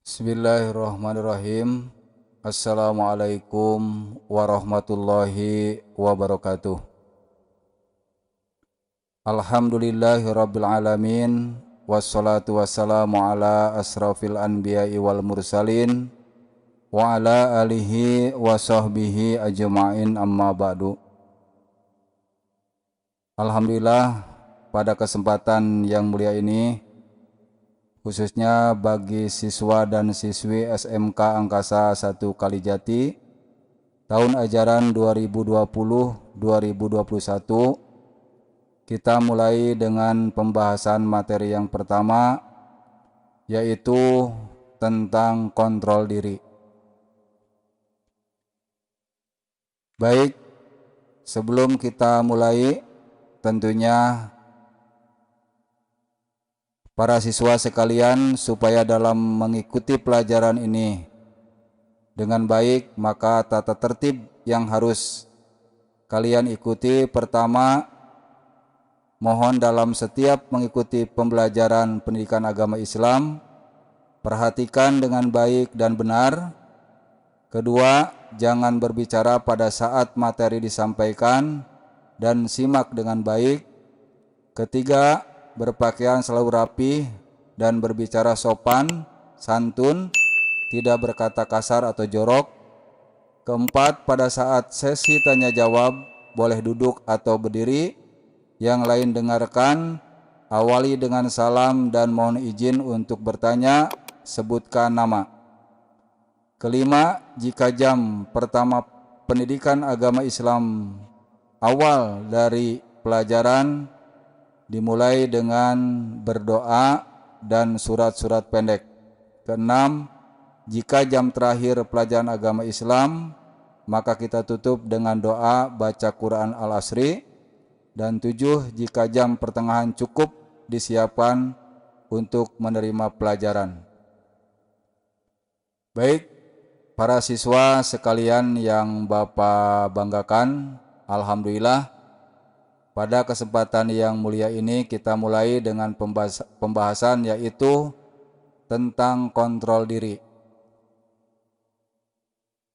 Bismillahirrahmanirrahim. Assalamualaikum warahmatullahi wabarakatuh. Alhamdulillahirabbil alamin. Wassalatu wassalamu ala asrafil anbiya'i wal mursalin wa ala alihi wa sahbihi ajma'in, amma ba'du. Alhamdulillah, pada kesempatan yang mulia ini, khususnya bagi siswa dan siswi SMK Angkasa 1 Kalijati tahun ajaran 2020-2021, kita mulai dengan pembahasan materi yang pertama, yaitu tentang kontrol diri. Baik, sebelum kita mulai, tentunya para siswa sekalian, supaya dalam mengikuti pelajaran ini dengan baik, maka tata tertib yang harus kalian ikuti. Pertama, mohon dalam setiap mengikuti pembelajaran pendidikan agama Islam, perhatikan dengan baik dan benar. Kedua, jangan berbicara pada saat materi disampaikan dan simak dengan baik. Ketiga, berpakaian selalu rapi dan berbicara sopan, santun, tidak berkata kasar atau jorok. Keempat, pada saat sesi tanya jawab, boleh duduk atau berdiri. Yang lain dengarkan, awali dengan salam dan mohon izin untuk bertanya, sebutkan nama. Kelima, jika jam pertama pendidikan agama Islam awal dari pelajaran dimulai dengan berdoa dan surat-surat pendek. Keenam, jika jam terakhir pelajaran agama Islam, maka kita tutup dengan doa baca Quran Al-Asri. Dan tujuh, jika jam pertengahan cukup, disiapkan untuk menerima pelajaran. Baik, para siswa sekalian yang Bapak banggakan, alhamdulillah, pada kesempatan yang mulia ini kita mulai dengan pembahasan, yaitu tentang kontrol diri.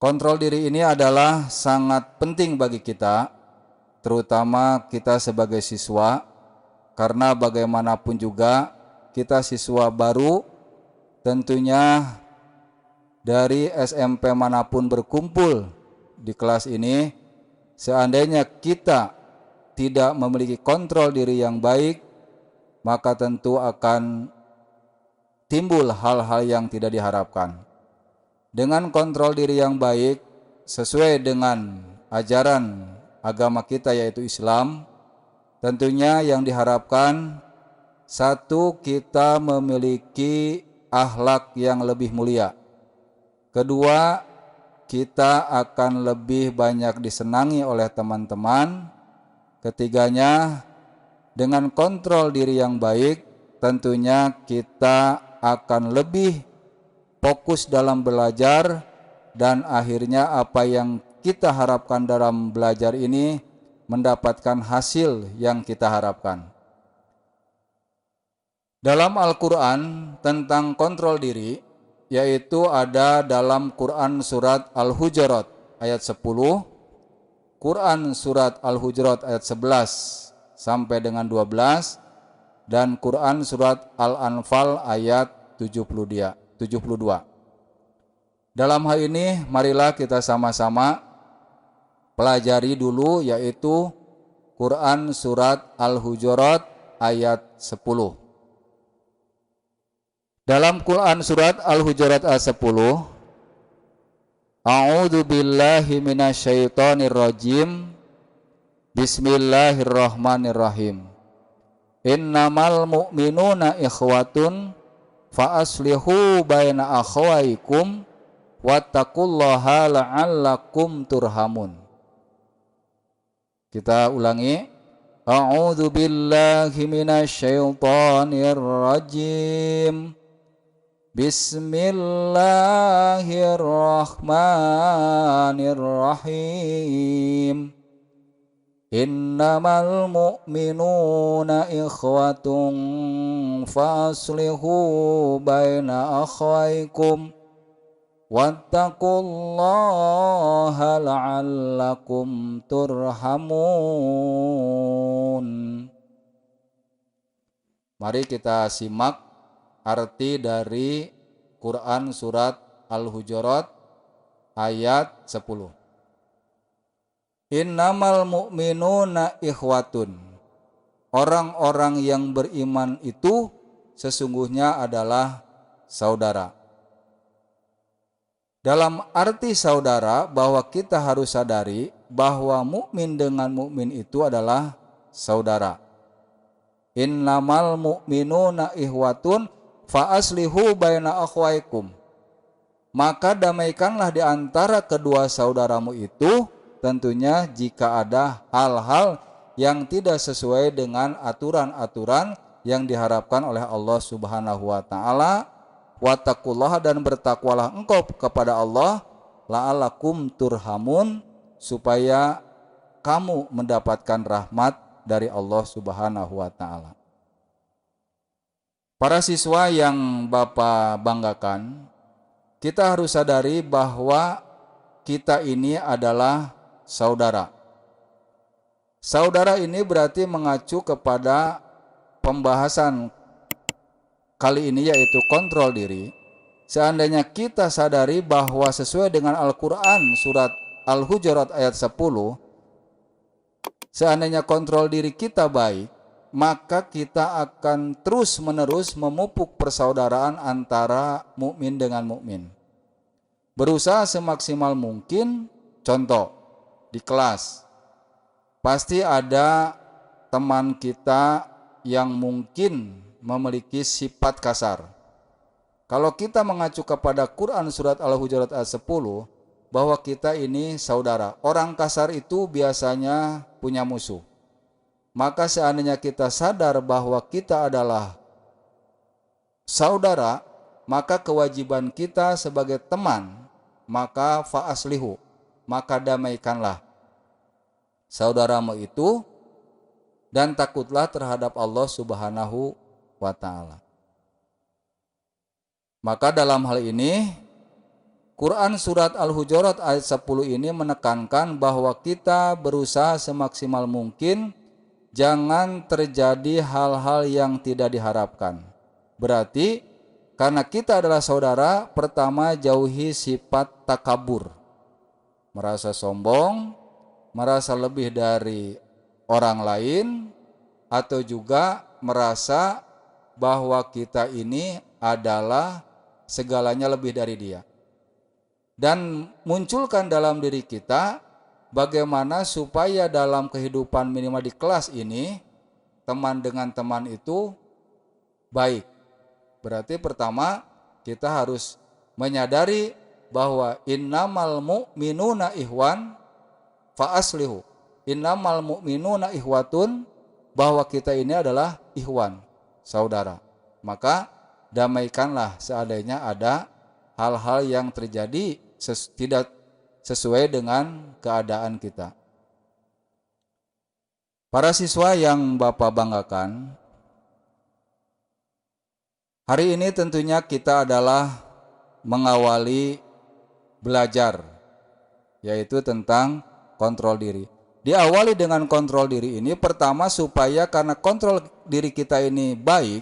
Kontrol diri ini adalah sangat penting bagi kita, terutama kita sebagai siswa, karena bagaimanapun juga kita siswa baru, tentunya dari SMP manapun berkumpul di kelas ini, seandainya kita tidak memiliki kontrol diri yang baik, maka tentu akan timbul hal-hal yang tidak diharapkan. Dengan kontrol diri yang baik, sesuai dengan ajaran agama kita yaitu Islam, tentunya yang diharapkan, satu, kita memiliki akhlak yang lebih mulia. Kedua, kita akan lebih banyak disenangi oleh teman-teman. Ketiganya, dengan kontrol diri yang baik, tentunya kita akan lebih fokus dalam belajar, dan akhirnya apa yang kita harapkan dalam belajar ini mendapatkan hasil yang kita harapkan. Dalam Al-Quran tentang kontrol diri, yaitu ada dalam Quran surat Al-Hujurat ayat 10, Quran surat Al-Hujurat ayat 11 sampai dengan 12, dan Quran surat Al-Anfal ayat 72. Dalam hal ini, marilah kita sama-sama pelajari dulu, yaitu Quran surat Al-Hujurat ayat 10. Dalam Quran surat Al-Hujurat ayat 10, A'udzu billahi minasyaitonir rajim. Bismillahirrahmanirrahim. Innamal mu'minuna ikhwatun fa aslihu baina akhawaykum wattaqullaha la'allakum turhamun. Kita ulangi. A'udzu billahi minasyaitonir rajim. Bismillahirrahmanirrahim. Innamal mu'minuna ikhwatun faslihu baina akhwaikum wattaqullaha la'allakum turhamun. Mari kita simak arti dari Quran surat Al-Hujurat ayat 10. Innamal mu'minuna ikhwatun. Orang-orang yang beriman itu sesungguhnya adalah saudara. Dalam arti saudara, bahwa kita harus sadari bahwa mukmin dengan mukmin itu adalah saudara. Innamal mu'minuna ikhwatun fa aslihu baina akhwaikum. Maka damaikanlah di antara kedua saudaramu itu, tentunya jika ada hal-hal yang tidak sesuai dengan aturan-aturan yang diharapkan oleh Allah Subhanahu wa taala. Wattaqullaha, dan bertakwalah engkau kepada Allah, la'allakum turhamun, supaya kamu mendapatkan rahmat dari Allah Subhanahu wa taala. Para siswa yang Bapak banggakan, kita harus sadari bahwa kita ini adalah saudara. Saudara ini berarti mengacu kepada pembahasan kali ini, yaitu kontrol diri. Seandainya kita sadari bahwa sesuai dengan Al-Quran surat Al-Hujurat ayat 10, seandainya kontrol diri kita baik, maka kita akan terus menerus memupuk persaudaraan antara mukmin dengan mukmin. Berusaha semaksimal mungkin. Contoh, di kelas pasti ada teman kita yang mungkin memiliki sifat kasar. Kalau kita mengacu kepada Quran surat Al-Hujurat ayat 10, bahwa kita ini saudara. Orang kasar itu biasanya punya musuh. Maka seandainya kita sadar bahwa kita adalah saudara, maka kewajiban kita sebagai teman, maka fa'aslihu, maka damaikanlah saudaramu itu, dan takutlah terhadap Allah Subhanahu wa ta'ala. Maka dalam hal ini Quran surat Al-Hujurat ayat 10 ini menekankan bahwa kita berusaha semaksimal mungkin jangan terjadi hal-hal yang tidak diharapkan. Berarti karena kita adalah saudara, pertama jauhi sifat takabur, merasa sombong, merasa lebih dari orang lain, atau juga merasa bahwa kita ini adalah segalanya lebih dari dia. Dan munculkan dalam diri kita bagaimana supaya dalam kehidupan minimal di kelas ini, teman dengan teman itu baik. Berarti pertama kita harus menyadari bahwa innamal mu'minuna ikhwan fa aslihu. Innamal mu'minuna ikhwatun, bahwa kita ini adalah ikhwan, saudara. Maka damaikanlah seandainya ada hal-hal yang terjadi tidak sesuai dengan keadaan kita. Para siswa yang Bapak banggakan, hari ini tentunya kita adalah mengawali belajar, yaitu tentang kontrol diri. Diawali dengan kontrol diri ini pertama supaya karena kontrol diri kita ini baik,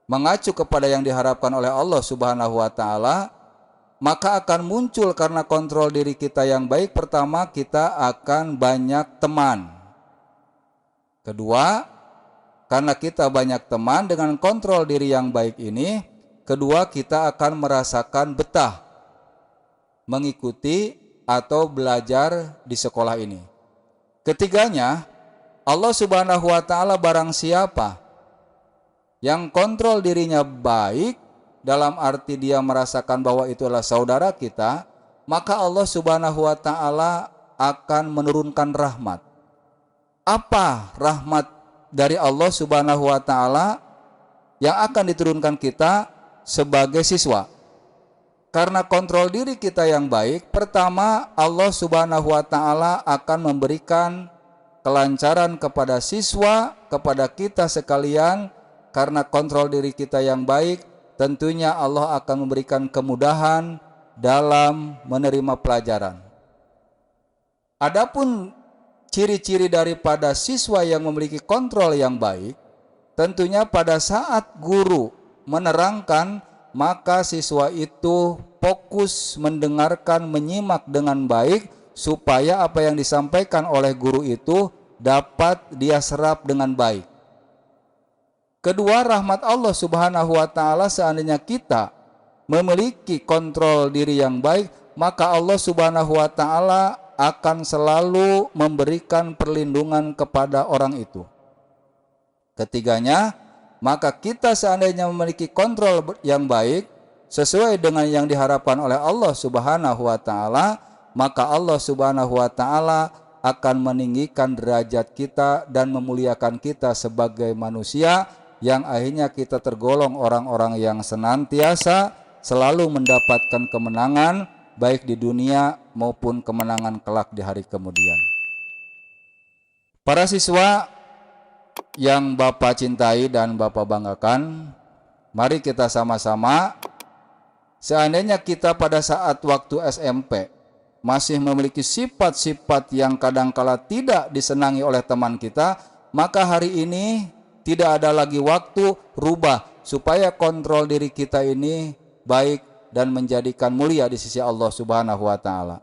mengacu kepada yang diharapkan oleh Allah Subhanahu wa taala, maka akan muncul karena kontrol diri kita yang baik, pertama kita akan banyak teman. Kedua, karena kita banyak teman dengan kontrol diri yang baik ini, kedua kita akan merasakan betah mengikuti atau belajar di sekolah ini. Ketiganya, Allah Subhanahu wa taala barang siapa yang kontrol dirinya baik, dalam arti dia merasakan bahwa itu adalah saudara kita, maka Allah Subhanahu wa taala akan menurunkan rahmat. Apa rahmat dari Allah Subhanahu wa taala yang akan diturunkan kita sebagai siswa? Karena kontrol diri kita yang baik, pertama Allah Subhanahu wa taala akan memberikan kelancaran kepada siswa, kepada kita sekalian, karena kontrol diri kita yang baik, tentunya Allah akan memberikan kemudahan dalam menerima pelajaran. Adapun ciri-ciri daripada siswa yang memiliki kontrol yang baik, tentunya pada saat guru menerangkan, maka siswa itu fokus mendengarkan, menyimak dengan baik, supaya apa yang disampaikan oleh guru itu dapat dia serap dengan baik. Kedua, rahmat Allah Subhanahu wa ta'ala, seandainya kita memiliki kontrol diri yang baik, maka Allah Subhanahu wa ta'ala akan selalu memberikan perlindungan kepada orang itu. Ketiganya, maka kita seandainya memiliki kontrol yang baik sesuai dengan yang diharapkan oleh Allah Subhanahu wa ta'ala, maka Allah Subhanahu wa ta'ala akan meninggikan derajat kita dan memuliakan kita sebagai manusia, yang akhirnya kita tergolong orang-orang yang senantiasa selalu mendapatkan kemenangan baik di dunia maupun kemenangan kelak di hari kemudian. Para siswa yang Bapak cintai dan Bapak banggakan, mari kita sama-sama, seandainya kita pada saat waktu SMP masih memiliki sifat-sifat yang kadangkala tidak disenangi oleh teman kita, maka hari ini tidak ada lagi waktu, rubah supaya kontrol diri kita ini baik dan menjadikan mulia di sisi Allah Subhanahu wa ta'ala.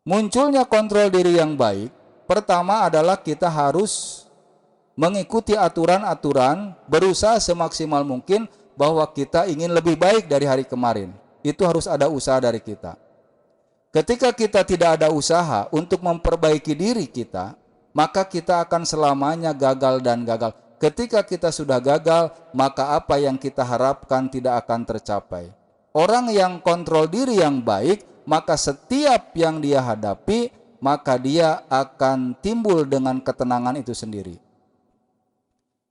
Munculnya kontrol diri yang baik, pertama adalah kita harus mengikuti aturan-aturan, berusaha semaksimal mungkin bahwa kita ingin lebih baik dari hari kemarin. Itu harus ada usaha dari kita. Ketika kita tidak ada usaha untuk memperbaiki diri kita, maka kita akan selamanya gagal dan gagal. Ketika kita sudah gagal, maka apa yang kita harapkan tidak akan tercapai. Orang yang kontrol diri yang baik, maka setiap yang dia hadapi, maka dia akan timbul dengan ketenangan itu sendiri.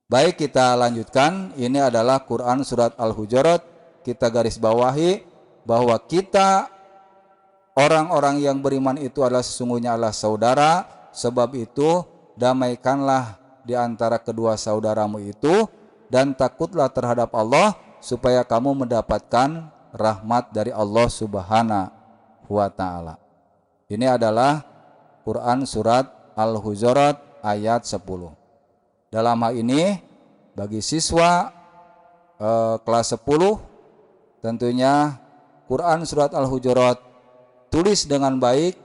Baik, kita lanjutkan. Ini adalah Quran surat Al-Hujurat. Kita garis bawahi bahwa kita orang-orang yang beriman itu adalah sesungguhnya adalah saudara. Sebab itu damaikanlah di antara kedua saudaramu itu, dan takutlah terhadap Allah supaya kamu mendapatkan rahmat dari Allah Subhanahu wa ta'ala. Ini adalah Quran surat Al-Hujurat ayat 10. Dalam hal ini bagi siswa kelas 10, tentunya Quran surat Al-Hujurat tulis dengan baik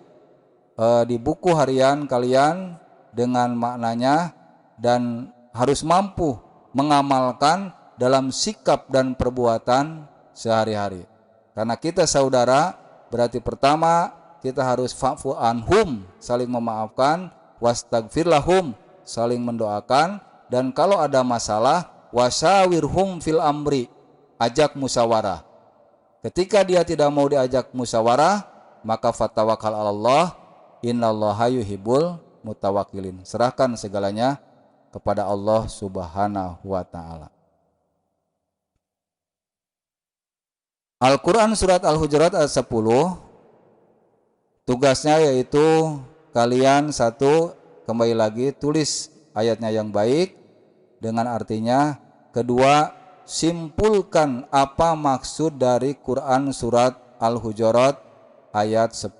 di buku harian kalian dengan maknanya, dan harus mampu mengamalkan dalam sikap dan perbuatan sehari-hari. Karena kita saudara, berarti pertama kita harus fa'fu anhum, saling memaafkan, wastagfir lahum, saling mendoakan, dan kalau ada masalah, wasyawirhum fil amri, ajak musyawarah. Ketika dia tidak mau diajak musyawarah, maka fatawakal Allah, innallaha yuhibbul mutawakkilin. Serahkan segalanya kepada Allah Subhanahu wa ta'ala. Al-Quran surat Al-Hujurat ayat 10, tugasnya yaitu kalian satu, kembali lagi tulis ayatnya yang baik dengan artinya. Kedua, simpulkan apa maksud dari Quran surat Al-Hujurat ayat 10.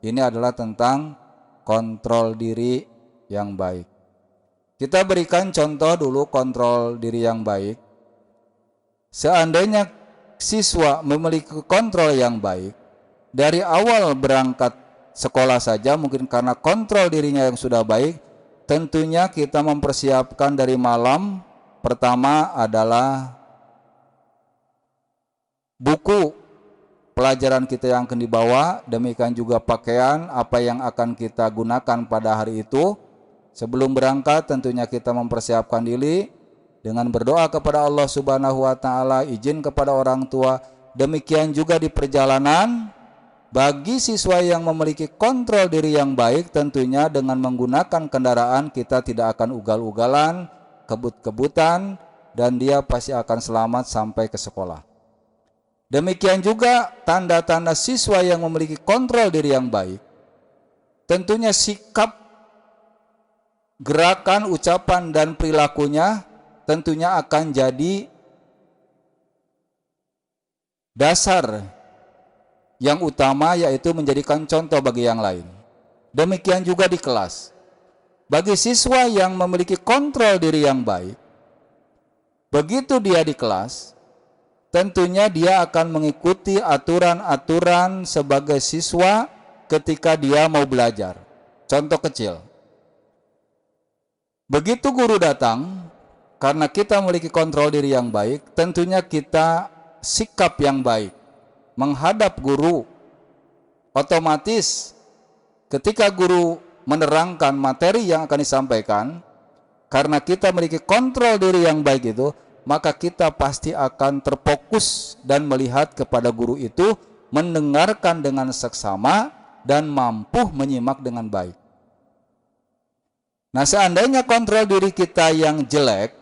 Ini adalah tentang kontrol diri yang baik. Kita berikan contoh dulu kontrol diri yang baik. Seandainya siswa memiliki kontrol yang baik, dari awal berangkat sekolah saja, mungkin karena kontrol dirinya yang sudah baik, tentunya kita mempersiapkan dari malam. Pertama adalah buku pelajaran kita yang akan dibawa, demikian juga pakaian apa yang akan kita gunakan pada hari itu. Sebelum berangkat tentunya kita mempersiapkan diri dengan berdoa kepada Allah Subhanahu wa ta'ala, izin kepada orang tua. Demikian juga di perjalanan, bagi siswa yang memiliki kontrol diri yang baik, tentunya dengan menggunakan kendaraan kita tidak akan ugal-ugalan, kebut-kebutan, dan dia pasti akan selamat sampai ke sekolah. Demikian juga tanda-tanda siswa yang memiliki kontrol diri yang baik, tentunya sikap gerakan, ucapan, dan perilakunya tentunya akan jadi dasar yang utama, yaitu menjadikan contoh bagi yang lain. Demikian juga di kelas. Bagi siswa yang memiliki kontrol diri yang baik, begitu dia di kelas, tentunya dia akan mengikuti aturan-aturan sebagai siswa ketika dia mau belajar. Contoh kecil. Begitu guru datang, karena kita memiliki kontrol diri yang baik, tentunya kita sikap yang baik menghadap guru. Otomatis ketika guru menerangkan materi yang akan disampaikan, karena kita memiliki kontrol diri yang baik itu, maka kita pasti akan terfokus dan melihat kepada guru itu, mendengarkan dengan seksama dan mampu menyimak dengan baik. Nah, seandainya kontrol diri kita yang jelek,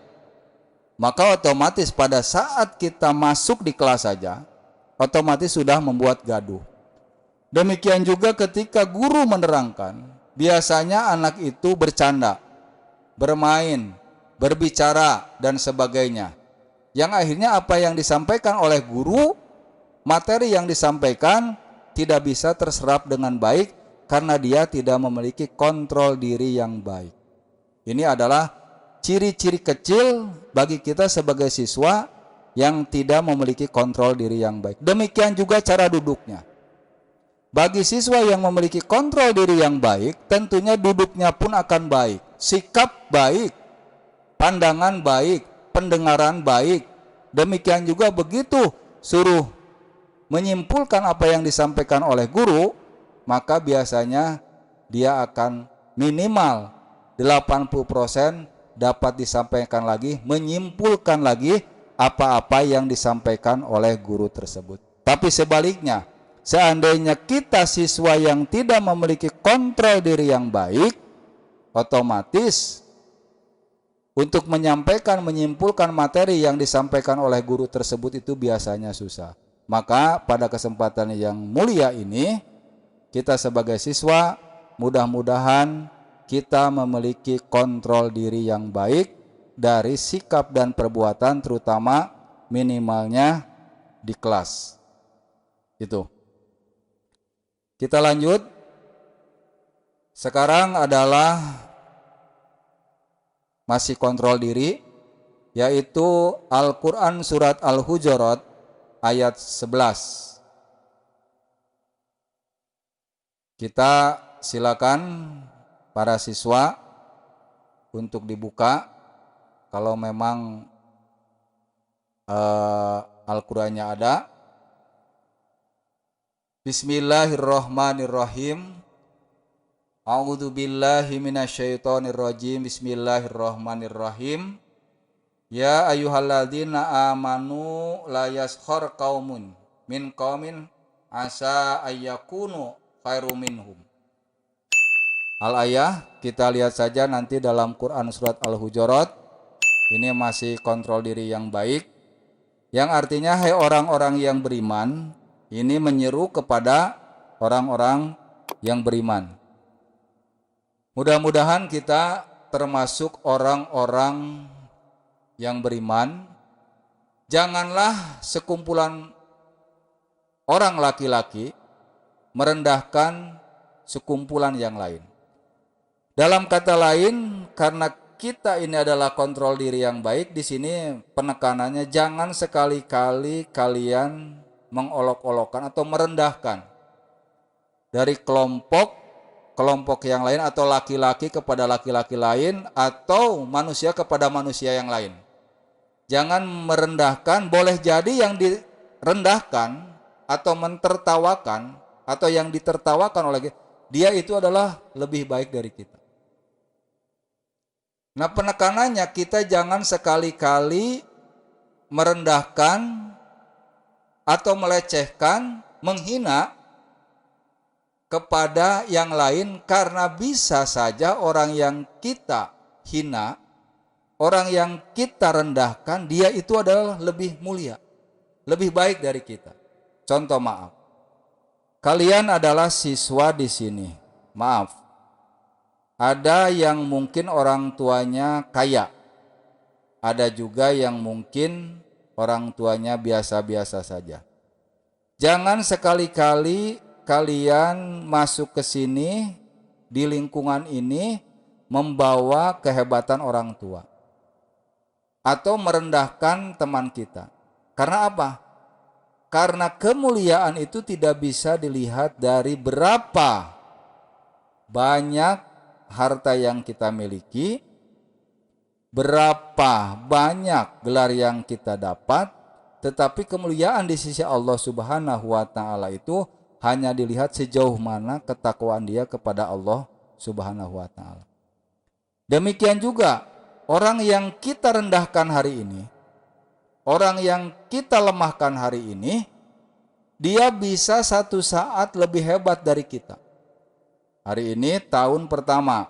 maka otomatis pada saat kita masuk di kelas saja, otomatis sudah membuat gaduh. Demikian juga ketika guru menerangkan, biasanya anak itu bercanda, bermain, berbicara, dan sebagainya. Yang akhirnya apa yang disampaikan oleh guru, materi yang disampaikan tidak bisa terserap dengan baik karena dia tidak memiliki kontrol diri yang baik. Ini adalah ciri-ciri kecil bagi kita sebagai siswa yang tidak memiliki kontrol diri yang baik. Demikian juga cara duduknya. Bagi siswa yang memiliki kontrol diri yang baik, tentunya duduknya pun akan baik. Sikap baik, pandangan baik, pendengaran baik. Demikian juga begitu suruh menyimpulkan apa yang disampaikan oleh guru, maka biasanya dia akan minimal 80% dapat disampaikan lagi, menyimpulkan lagi apa-apa yang disampaikan oleh guru tersebut. Tapi sebaliknya, seandainya kita siswa yang tidak memiliki kontrol diri yang baik, otomatis untuk menyampaikan, menyimpulkan materi yang disampaikan oleh guru tersebut itu biasanya susah. Maka pada kesempatan yang mulia ini, kita sebagai siswa mudah-mudahan kita memiliki kontrol diri yang baik dari sikap dan perbuatan, terutama minimalnya di kelas. Itu. Kita lanjut. Sekarang adalah masih kontrol diri, yaitu Al-Quran surat Al-Hujurat ayat 11. Kita silakan para siswa untuk dibuka kalau memang Al-Qur'annya ada. Bismillahirrahmanirrahim. A'udzu billahi minasyaitonir rajim. Bismillahirrahmanirrahim. Ya ayyuhalladzina amanu la yaskhar qaumun min qaumin asa ayyakunu khairum minhum. Al-ayah kita lihat saja nanti dalam Quran surat Al-Hujurat. Ini masih kontrol diri yang baik, yang artinya hai orang-orang yang beriman. Ini menyeru kepada orang-orang yang beriman. Mudah-mudahan kita termasuk orang-orang yang beriman. Janganlah sekumpulan orang laki-laki merendahkan sekumpulan yang lain. Dalam kata lain, karena kita ini adalah kontrol diri yang baik, di sini penekanannya jangan sekali-kali kalian mengolok-olokkan atau merendahkan dari kelompok yang lain, atau laki-laki kepada laki-laki lain, atau manusia kepada manusia yang lain. Jangan merendahkan, boleh jadi yang direndahkan atau mentertawakan atau yang ditertawakan oleh dia itu adalah lebih baik dari kita. Nah, penekanannya kita jangan sekali-kali merendahkan atau melecehkan, menghina kepada yang lain, karena bisa saja orang yang kita hina, orang yang kita rendahkan, dia itu adalah lebih mulia, lebih baik dari kita. Contoh, maaf. Kalian adalah siswa di sini. Maaf. Ada yang mungkin orang tuanya kaya, ada juga yang mungkin orang tuanya biasa-biasa saja. Jangan sekali-kali kalian masuk ke sini di lingkungan ini membawa kehebatan orang tua atau merendahkan teman kita. Karena apa? Karena kemuliaan itu tidak bisa dilihat dari berapa banyak harta yang kita miliki, berapa banyak gelar yang kita dapat, tetapi kemuliaan di sisi Allah Subhanahu wa taala itu hanya dilihat sejauh mana ketakwaan dia kepada Allah Subhanahu wa taala. Demikian juga orang yang kita rendahkan hari ini, orang yang kita lemahkan hari ini, dia bisa satu saat lebih hebat dari kita. Hari ini tahun pertama,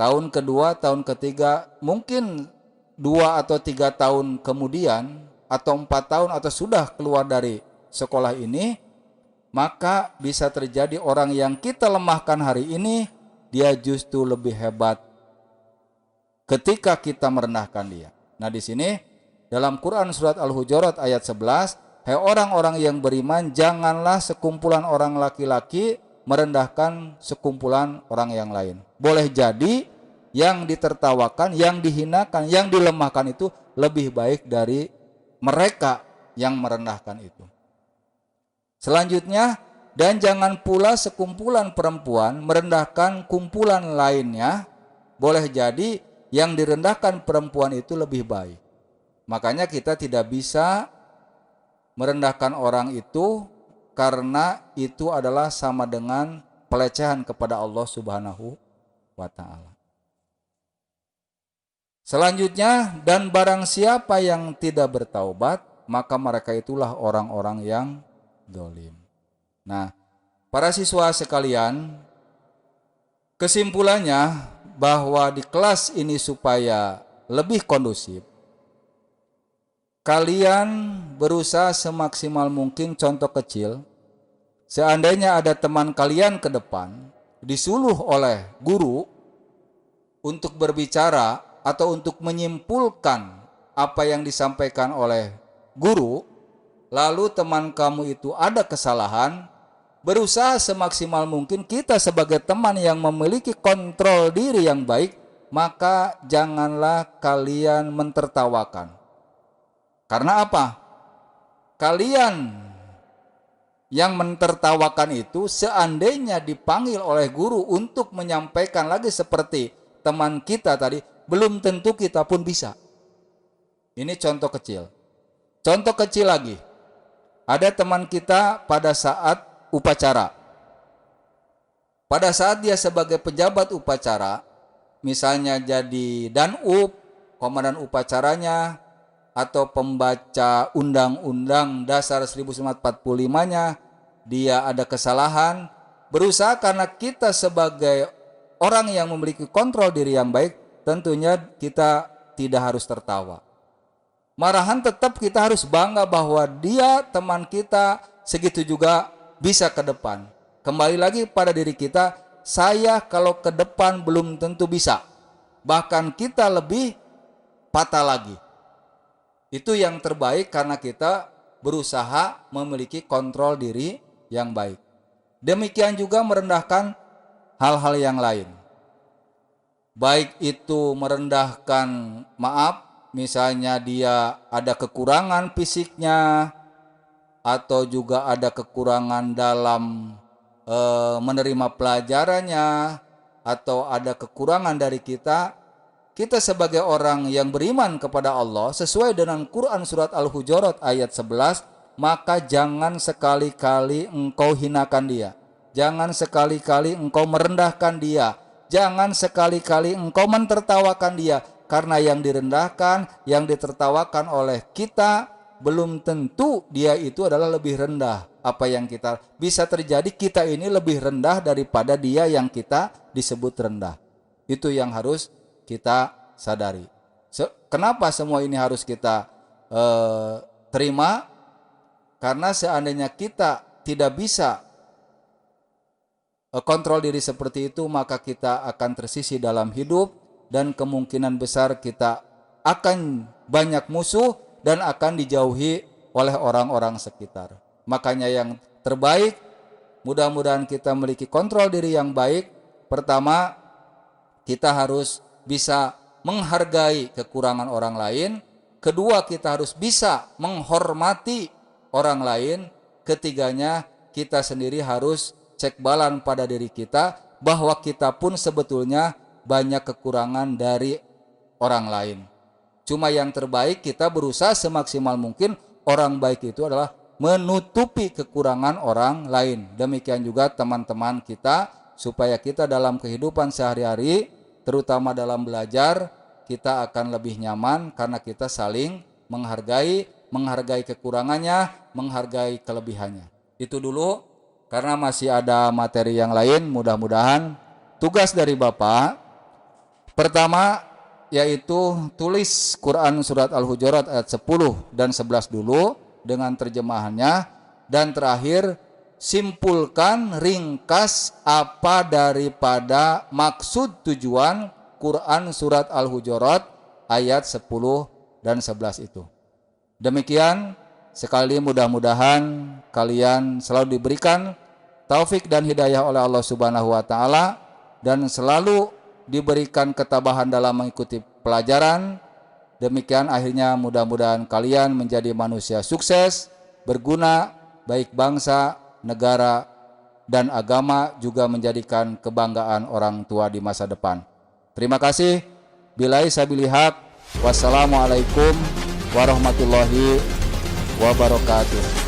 tahun kedua, tahun ketiga, mungkin 2 atau 3 tahun kemudian, atau 4 tahun, atau sudah keluar dari sekolah ini, maka bisa terjadi orang yang kita lemahkan hari ini, dia justru lebih hebat ketika kita merendahkan dia. Nah di sini dalam Quran surat Al-Hujurat ayat 11, hai orang-orang yang beriman, janganlah sekumpulan orang laki-laki merendahkan sekumpulan orang yang lain. Boleh jadi yang ditertawakan, yang dihinakan, yang dilemahkan itu lebih baik dari mereka yang merendahkan itu. Selanjutnya, dan jangan pula sekumpulan perempuan merendahkan kumpulan lainnya. Boleh jadi yang direndahkan perempuan itu lebih baik. Makanya kita tidak bisa merendahkan orang itu, karena itu adalah sama dengan pelecehan kepada Allah Subhanahu wa taala. Selanjutnya, dan barang siapa yang tidak bertaubat, maka mereka itulah orang-orang yang zalim. Nah, para siswa sekalian, kesimpulannya bahwa di kelas ini supaya lebih kondusif, kalian berusaha semaksimal mungkin. Contoh kecil, seandainya ada teman kalian ke depan disuruh oleh guru untuk berbicara atau untuk menyimpulkan apa yang disampaikan oleh guru, lalu teman kamu itu ada kesalahan, berusaha semaksimal mungkin kita sebagai teman yang memiliki kontrol diri yang baik, maka janganlah kalian mentertawakan. Karena apa? Kalian yang mentertawakan itu seandainya dipanggil oleh guru untuk menyampaikan lagi seperti teman kita tadi, belum tentu kita pun bisa. Ini contoh kecil. Contoh kecil lagi. Ada teman kita pada saat upacara. Pada saat dia sebagai pejabat upacara, misalnya jadi danub, komandan upacaranya, atau pembaca Undang-Undang Dasar 1945-nya, dia ada kesalahan, berusaha karena kita sebagai orang yang memiliki kontrol diri yang baik, tentunya kita tidak harus tertawa. Marahan tetap kita harus bangga bahwa dia teman kita, segitu juga bisa ke depan. Kembali lagi pada diri kita, saya kalau ke depan belum tentu bisa. Bahkan kita lebih patah lagi. Itu yang terbaik karena kita berusaha memiliki kontrol diri yang baik. Demikian juga merendahkan hal-hal yang lain. Baik itu merendahkan, maaf, misalnya dia ada kekurangan fisiknya, atau juga ada kekurangan dalam menerima pelajarannya, atau ada kekurangan dari kita. Kita sebagai orang yang beriman kepada Allah sesuai dengan Quran surat Al-Hujurat ayat 11, maka jangan sekali-kali engkau hinakan dia. Jangan sekali-kali engkau merendahkan dia. Jangan sekali-kali engkau mentertawakan dia. Karena yang direndahkan, yang ditertawakan oleh kita, belum tentu dia itu adalah lebih rendah. Apa yang kita bisa terjadi, kita ini lebih rendah daripada dia yang kita disebut rendah. Itu yang harus kita sadari. Kenapa semua ini harus kita terima? Karena seandainya kita tidak bisa kontrol diri seperti itu, maka kita akan tersisi dalam hidup dan kemungkinan besar kita akan banyak musuh dan akan dijauhi oleh orang-orang sekitar. Makanya yang terbaik, mudah-mudahan kita memiliki kontrol diri yang baik. Pertama, kita harus bisa menghargai kekurangan orang lain. Kedua, kita harus bisa menghormati orang lain. Ketiganya, kita sendiri harus cek balan pada diri kita bahwa kita pun sebetulnya banyak kekurangan dari orang lain. Cuma yang terbaik kita berusaha semaksimal mungkin orang baik itu adalah menutupi kekurangan orang lain. Demikian juga teman-teman kita, supaya kita dalam kehidupan sehari-hari, terutama dalam belajar, kita akan lebih nyaman karena kita saling menghargai kekurangannya, menghargai kelebihannya. Itu dulu, karena masih ada materi yang lain. Mudah-mudahan tugas dari Bapak pertama yaitu tulis Quran surat Al-Hujurat ayat 10 dan 11 dulu dengan terjemahannya, dan terakhir simpulkan ringkas apa daripada maksud tujuan Quran surat Al-Hujurat ayat 10 dan 11 itu. Demikian, sekali mudah-mudahan kalian selalu diberikan taufik dan hidayah oleh Allah Subhanahu wa taala dan selalu diberikan ketabahan dalam mengikuti pelajaran. Demikian akhirnya mudah-mudahan kalian menjadi manusia sukses, berguna, baik bangsa, negara, dan agama, juga menjadikan kebanggaan orang tua di masa depan. Terima kasih. Billahi sabilil haq. Wassalamualaikum warahmatullahi wabarakatuh.